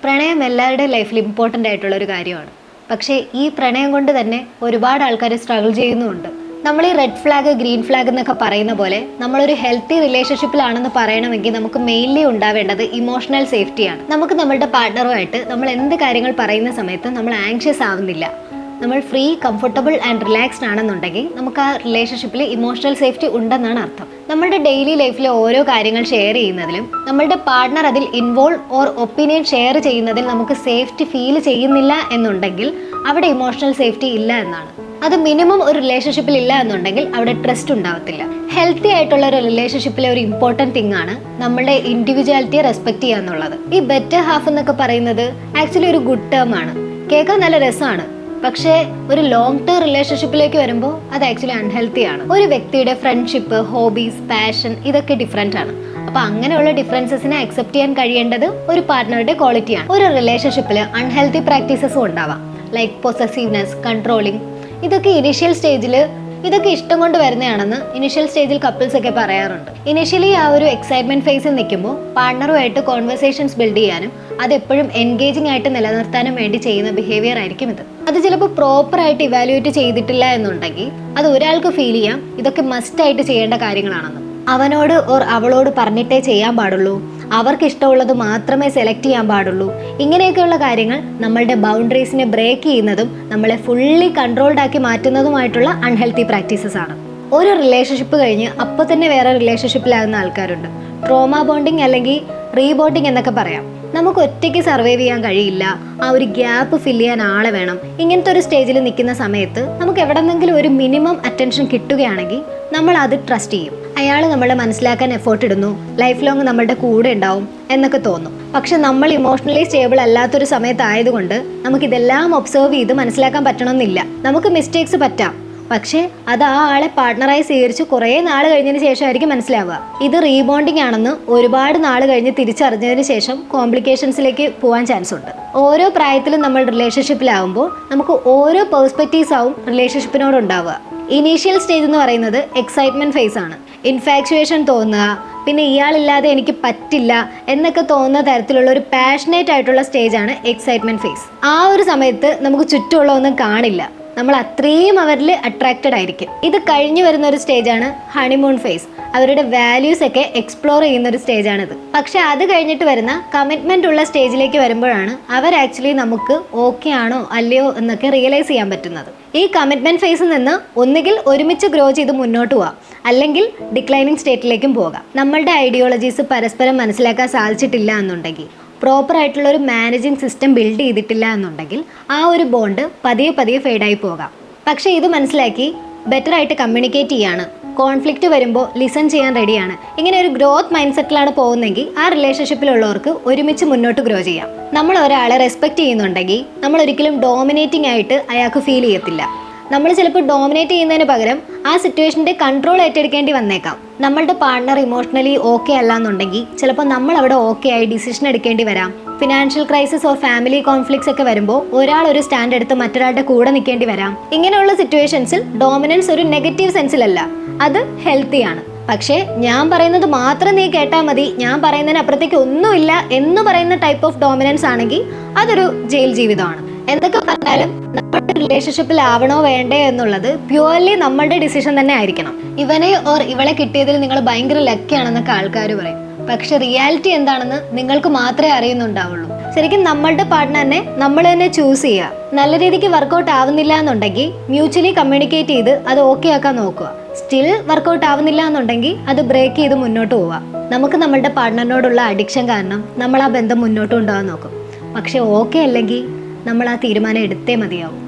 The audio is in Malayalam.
പ്രണയം എല്ലാവരുടെയും ലൈഫിൽ ഇമ്പോർട്ടൻ്റ് ആയിട്ടുള്ള ഒരു കാര്യമാണ്. പക്ഷേ ഈ പ്രണയം കൊണ്ട് തന്നെ ഒരുപാട് ആൾക്കാർ സ്ട്രഗിൾ ചെയ്യുന്നുമുണ്ട്. നമ്മൾ ഈ റെഡ് ഫ്ലാഗ് ഗ്രീൻ ഫ്ലാഗ് എന്നൊക്കെ പറയുന്ന പോലെ നമ്മളൊരു ഹെൽത്തി റിലേഷൻഷിപ്പിലാണെന്ന് പറയണമെങ്കിൽ നമുക്ക് മെയിൻലി ഉണ്ടാവേണ്ടത് ഇമോഷണൽ സേഫ്റ്റിയാണ്. നമുക്ക് നമ്മളുടെ പാർട്ട്ണറുമായിട്ട് നമ്മൾ എന്ത് കാര്യങ്ങൾ പറയുന്ന സമയത്ത് നമ്മൾ ആങ്ഷ്യസ് ആവുന്നില്ല, നമ്മൾ ഫ്രീ കംഫർട്ടബിൾ ആൻഡ് റിലാക്സ്ഡ് ആണെന്നുണ്ടെങ്കിൽ നമുക്ക് ആ റിലേഷൻഷിപ്പിൽ ഇമോഷണൽ സേഫ്റ്റി ഉണ്ടെന്നാണ് അർത്ഥം. നമ്മുടെ ഡെയിലി ലൈഫിലെ ഓരോ കാര്യങ്ങൾ ഷെയർ ചെയ്യുന്നതിലും നമ്മളുടെ പാർട്ട്ണർ അതിൽ ഇൻവോൾവ് ഓർ ഒപ്പീനിയൻ ഷെയർ ചെയ്യുന്നതിൽ നമുക്ക് സേഫ്റ്റി ഫീൽ ചെയ്യുന്നില്ല എന്നുണ്ടെങ്കിൽ അവിടെ ഇമോഷണൽ സേഫ്റ്റി ഇല്ല എന്നാണ്. അത് മിനിമം ഒരു റിലേഷൻഷിപ്പിൽ ഇല്ല എന്നുണ്ടെങ്കിൽ അവിടെ ട്രസ്റ്റ് ഉണ്ടാവത്തില്ല. ഹെൽത്തി ആയിട്ടുള്ള ഒരു റിലേഷൻഷിപ്പിലെ ഒരു ഇമ്പോർട്ടൻറ്റ് തിങ് ആണ് നമ്മളുടെ ഇൻഡിവിജ്വാലിറ്റിയെ റെസ്പെക്ട് ചെയ്യുക എന്നുള്ളത്. ഈ ബെറ്റർ ഹാഫ് എന്നൊക്കെ പറയുന്നത് ആക്ച്വലി ഒരു ഗുഡ് ടേം ആണ്, കേൾക്കാൻ നല്ല രസമാണ്. പക്ഷേ ഒരു ലോങ് ടേം റിലേഷൻഷിപ്പിലേക്ക് വരുമ്പോൾ അത് ആക്ച്വലി അൺഹെൽത്തി ആണ്. ഒരു വ്യക്തിയുടെ ഫ്രണ്ട്ഷിപ്പ്, ഹോബീസ്, പാഷൻ ഇതൊക്കെ ഡിഫറെൻ്റ് ആണ്. അപ്പോൾ അങ്ങനെയുള്ള ഡിഫറൻസസിനെ അക്സെപ്റ്റ് ചെയ്യാൻ കഴിയേണ്ടത് ഒരു പാർട്ട്ണറുടെ ക്വാളിറ്റിയാണ്. ഒരു റിലേഷൻഷിപ്പിൽ അൺഹെൽത്തി പ്രാക്ടീസസ് ഉണ്ടാവാം, ലൈക്ക് പൊസസീവ്നെസ്, കൺട്രോളിങ്. ഇതൊക്കെ ഇതൊക്കെ ഇഷ്ടം കൊണ്ട് വരുന്നതാണെന്ന് ഇനിഷ്യൽ സ്റ്റേജിൽ കപ്പിൾസ് ഒക്കെ പറയാറുണ്ട്. ഇനിഷ്യലി ആ ഒരു എക്സൈറ്റ്മെന്റ് ഫേസിൽ നിൽക്കുമ്പോൾ പാർട്ണറുമായിട്ട് കോൺവെർസേഷൻസ് ബിൽഡ് ചെയ്യാനും അതെപ്പോഴും എൻഗേജിങ് ആയിട്ട് നിലനിർത്താനും വേണ്ടി ചെയ്യുന്ന ബിഹേവിയർ ആയിരിക്കും ഇത്. അത് ചിലപ്പോൾ പ്രോപ്പറായിട്ട് ഇവാലുവേറ്റ് ചെയ്തിട്ടില്ല എന്നുണ്ടെങ്കിൽ അത് ഒരാൾക്ക് ഫീൽ ചെയ്യാം ഇതൊക്കെ മസ്റ്റായിട്ട് ചെയ്യേണ്ട കാര്യങ്ങളാണെന്ന്. അവനോട് ഓർ അവളോട് പറഞ്ഞിട്ടേ ചെയ്യാൻ പാടുള്ളൂ, അവർക്ക് ഇഷ്ടമുള്ളത് മാത്രമേ സെലക്ട് ചെയ്യാൻ പാടുള്ളൂ. ഇങ്ങനെയൊക്കെയുള്ള കാര്യങ്ങൾ നമ്മളുടെ ബൗണ്ടറീസിനെ ബ്രേക്ക് ചെയ്യുന്നതും നമ്മളെ ഫുള്ളി കൺട്രോൾഡ് ആക്കി മാറ്റുന്നതുമായിട്ടുള്ള അൺഹെൽത്തി പ്രാക്ടീസസ് ആണ്. ഒരു റിലേഷൻഷിപ്പ് കഴിഞ്ഞ് അപ്പോൾ തന്നെ വേറെ റിലേഷൻഷിപ്പിലാകുന്ന ആൾക്കാരുണ്ട്. ട്രോമ ബോണ്ടിങ് അല്ലെങ്കിൽ റീബോണ്ടിങ് എന്നൊക്കെ പറയാം. നമുക്ക് ഒറ്റയ്ക്ക് സർവൈവ് ചെയ്യാൻ കഴിയില്ല, ആ ഒരു ഗ്യാപ്പ് ഫില്ല് ചെയ്യാൻ ആളെ വേണം. ഇങ്ങനത്തെ ഒരു സ്റ്റേജിൽ നിൽക്കുന്ന സമയത്ത് നമുക്ക് എവിടെന്നെങ്കിലും ഒരു മിനിമം അറ്റൻഷൻ കിട്ടുകയാണെങ്കിൽ നമ്മൾ അത് ട്രസ്റ്റ് ചെയ്യും. അയാൾ നമ്മളെ മനസ്സിലാക്കാൻ എഫേർട്ട് ഇടുന്നു, ലൈഫ് ലോങ് നമ്മളുടെ കൂടെ ഉണ്ടാവും എന്നൊക്കെ തോന്നും. പക്ഷെ നമ്മൾ ഇമോഷണലി സ്റ്റേബിൾ അല്ലാത്തൊരു സമയത്തായതുകൊണ്ട് നമുക്കിതെല്ലാം ഒബ്സർവ് ചെയ്ത് മനസ്സിലാക്കാൻ പറ്റണമെന്നില്ല. നമുക്ക് മിസ്റ്റേക്സ് പറ്റാം, പക്ഷേ അത് ആ ആളെ പാർട്ട്ണറായി സ്വീകരിച്ച് കുറേ നാൾ കഴിഞ്ഞതിന് ശേഷമായിരിക്കും മനസ്സിലാവുക. ഇത് റീബോണ്ടിങ് ആണെന്ന് ഒരുപാട് നാൾ കഴിഞ്ഞ് തിരിച്ചറിഞ്ഞതിന് ശേഷം കോംപ്ലിക്കേഷൻസിലേക്ക് പോകാൻ ചാൻസ് ഉണ്ട്. ഓരോ പ്രായത്തിലും നമ്മൾ റിലേഷൻഷിപ്പിലാവുമ്പോൾ നമുക്ക് ഓരോ പേഴ്സ്പെക്റ്റീവ്സ് ആവും റിലേഷൻഷിപ്പിനോട് ഉണ്ടാവുക. ഇനീഷ്യൽ സ്റ്റേജ് എന്ന് പറയുന്നത് എക്സൈറ്റ്മെന്റ് ഫേസ് ആണ്. ഇൻഫാക്ച്വേഷൻ തോന്നുക, പിന്നെ ഇയാളില്ലാതെ എനിക്ക് പറ്റില്ല എന്നൊക്കെ തോന്നുന്ന തരത്തിലുള്ള ഒരു പാഷനേറ്റ് ആയിട്ടുള്ള സ്റ്റേജാണ് എക്സൈറ്റ്മെന്റ് ഫേസ്. ആ ഒരു സമയത്ത് നമുക്ക് ചുറ്റുമുള്ള ഒന്നും കാണില്ല, നമ്മൾ അത്രയും അവരിൽ അട്രാക്റ്റഡ് ആയിരിക്കും. ഇത് കഴിഞ്ഞു വരുന്ന ഒരു സ്റ്റേജാണ് ഹണിമൂൺ ഫേസ്. അവരുടെ വാല്യൂസ് ഒക്കെ എക്സ്പ്ലോർ ചെയ്യുന്ന ഒരു സ്റ്റേജാണിത്. പക്ഷെ അത് കഴിഞ്ഞിട്ട് വരുന്ന കമ്മിറ്റ്മെന്റ് ഉള്ള സ്റ്റേജിലേക്ക് വരുമ്പോഴാണ് അവർ ആക്ച്വലി നമുക്ക് ഓക്കെ ആണോ അല്ലയോ എന്നൊക്കെ റിയലൈസ് ചെയ്യാൻ പറ്റുന്നത്. ഈ കമ്മിറ്റ്മെന്റ് ഫേസിൽ നിന്ന് ഒന്നുകിൽ ഒരുമിച്ച് ഗ്രോ ചെയ്ത് മുന്നോട്ട് പോവാം, അല്ലെങ്കിൽ ഡിക്ലൈനിങ് സ്റ്റേറ്റിലേക്കും പോകാം. നമ്മളുടെ ഐഡിയോളജീസ് പരസ്പരം മനസ്സിലാക്കാൻ സാധിച്ചിട്ടില്ല എന്നുണ്ടെങ്കിൽ, പ്രോപ്പർ ആയിട്ടുള്ള ഒരു മാനേജിങ് സിസ്റ്റം ബിൽഡ് ചെയ്തിട്ടില്ല എന്നുണ്ടെങ്കിൽ ആ ഒരു ബോണ്ട് പതിയെ ഫെയ്ഡായി പോകാം. പക്ഷേ ഇത് മനസ്സിലാക്കി ബെറ്റർ ആയിട്ട് കമ്മ്യൂണിക്കേറ്റ് ചെയ്യാണ്, കോൺഫ്ലിക്റ്റ് വരുമ്പോൾ ലിസൺ ചെയ്യാൻ റെഡിയാണ്, ഇങ്ങനെ ഒരു ഗ്രോത്ത് മൈൻഡ് സെറ്റിലാണ് പോകുന്നതെങ്കിൽ ആ റിലേഷൻഷിപ്പിലുള്ളവർക്ക് ഒരുമിച്ച് മുന്നോട്ട് ഗ്രോ ചെയ്യാം. നമ്മൾ ഒരാളെ റെസ്പെക്റ്റ് ചെയ്യുന്നുണ്ടെങ്കിൽ നമ്മൾ ഒരിക്കലും ഡോമിനേറ്റിംഗ് ആയിട്ട് അയാൾക്ക് ഫീൽ ചെയ്യത്തില്ല. നമ്മൾ ചിലപ്പോൾ ഡോമിനേറ്റ് ചെയ്യുന്നതിന് പകരം ആ സിറ്റുവേഷൻ്റെ കൺട്രോൾ ഏറ്റെടുക്കേണ്ടി വന്നേക്കാം. നമ്മളുടെ പാർട്ണർ ഇമോഷണലി ഓക്കെ അല്ല എന്നുണ്ടെങ്കിൽ ചിലപ്പോൾ നമ്മൾ അവിടെ ഓക്കെ ആയി ഡിസിഷൻ എടുക്കേണ്ടി വരാം. Financial crisis or family conflicts ഒക്കെ വരുമ്പോൾ ഒരാൾ ഒരു സ്റ്റാൻഡ് എടുത്ത് മറ്റൊരാളുടെ കൂടെ നിൽക്കേണ്ടി വരാം. ഇങ്ങനെയുള്ള സിറ്റുവേഷൻസിൽ ഡോമിനൻസ് ഒരു നെഗറ്റീവ് സെൻസിലല്ല, അത് ഹെൽത്തിയാണ്. പക്ഷേ ഞാൻ പറയുന്നത് മാത്രം നീ കേട്ടാൽ മതി, ഞാൻ പറയുന്നതിന് അപ്പുറത്തേക്ക് ഒന്നുമില്ല എന്ന് പറയുന്ന ടൈപ്പ് ഓഫ് ഡോമിനൻസ് ആണെങ്കിൽ അതൊരു ജയിൽ ജീവിതമാണ്. എന്തൊക്കെ പറഞ്ഞാലും നമ്മുടെ റിലേഷൻഷിപ്പിൽ ആവണോ വേണ്ടേ എന്നുള്ളത് പ്യുവർലി നമ്മളുടെ ഡിസിഷൻ തന്നെ ആയിരിക്കണം. ഇവനെ ഓർ ഇവളെ കിട്ടിയതിൽ നിങ്ങൾ ഭയങ്കര ലക്കിയാണെന്നൊക്കെ ആൾക്കാർ പറയും. പക്ഷെ റിയാലിറ്റി എന്താണെന്ന് നിങ്ങൾക്ക് മാത്രമേ അറിയുന്നുണ്ടാവുള്ളൂ. ശരിക്കും നമ്മളുടെ പാർട്ട്ണറിനെ നമ്മൾ തന്നെ ചൂസ് ചെയ്യുക. നല്ല രീതിക്ക് വർക്കൗട്ട് ആവുന്നില്ല എന്നുണ്ടെങ്കിൽ മ്യൂച്വലി കമ്മ്യൂണിക്കേറ്റ് ചെയ്ത് അത് ഓക്കെ ആക്കാൻ നോക്കുക. സ്റ്റിൽ വർക്കൗട്ട് ആവുന്നില്ല എന്നുണ്ടെങ്കിൽ അത് ബ്രേക്ക് ചെയ്ത് മുന്നോട്ട് പോവുക. നമുക്ക് നമ്മളുടെ പാർട്ട്ണറിനോടുള്ള അഡിക്ഷൻ കാരണം നമ്മൾ ആ ബന്ധം മുന്നോട്ട് കൊണ്ടുപോകാൻ നോക്കും. പക്ഷെ ഓക്കെ അല്ലെങ്കിൽ നമ്മൾ ആ തീരുമാനം എടുത്തേ മതിയാവും.